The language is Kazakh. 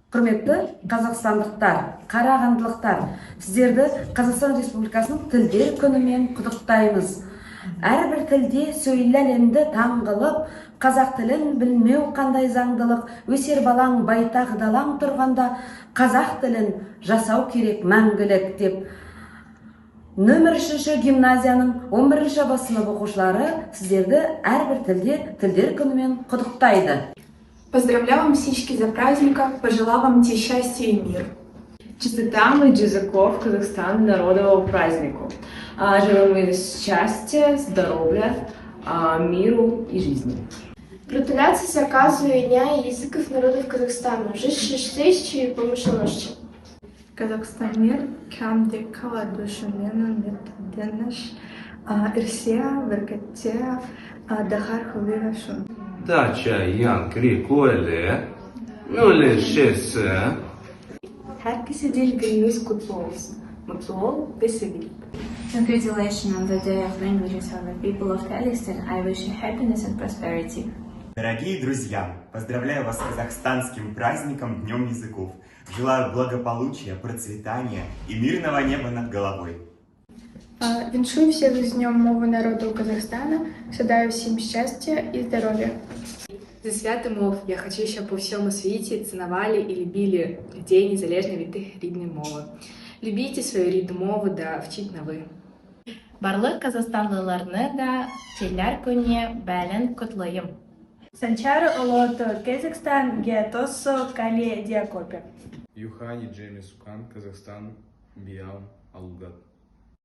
Құрметті қазақстандықтар, қарағандылықтар, сіздерді Қазақстан Республикасының тілдер күнімен құттықтаймыз. Әрбір тілде сөйлі әлемді таңғылып, қазақ тілін білмеу қандай заңдылық, өсер балаң байтақ далаң тұрғанда, қазақ тілін жасау керек мәңгілік деп. Нөмір 3 гимназияның 11-ші б сынып оқушылары сіздерді әрбір тілде тілдер күнімен құттықтайды. Поздравляю вам, сички, за праздника, пожелаю вам счастья и мир. Чистота языков Казахстана народового празднику. Желаем им счастья, здоровья, миру и жизни. Gratulacje z zakazu Dnia Języków Narodów Kazachstanu. Życzę szczęścia i pomyślności. Казахстан мир, кәмде кала душамену методеныш, ирсия, веркетия, дахар хувевашун. Дача Ян-Кри Коэле, Нуле Шесе. Herkese dil gününüz kutlu olsun. Mutlu ol ve sevil. Congratulations on the Day of Languages of the people of Kazakhstan. I wish you happiness and prosperity. Дорогие друзья, поздравляю вас с казахстанским праздником Днем языков. Желаю благополучия, процветания и мирного неба над головой. Віншую всіх з Днем мови народу Казахстана. Бажаю всім щастя і здоров'я. За свято мов я хочу, щоб по всьому світі цінували і любили людей незалежно від їх рідної мови. Любіть свою рідну мову да вчіть нові. Барлык казахстанлыларны да челләр көне бәлен котлыйм. Санчары олото Казахстан геатосо кали диакопе. Юхани Джейми Сукан, Казахстан, Биал, Алугат.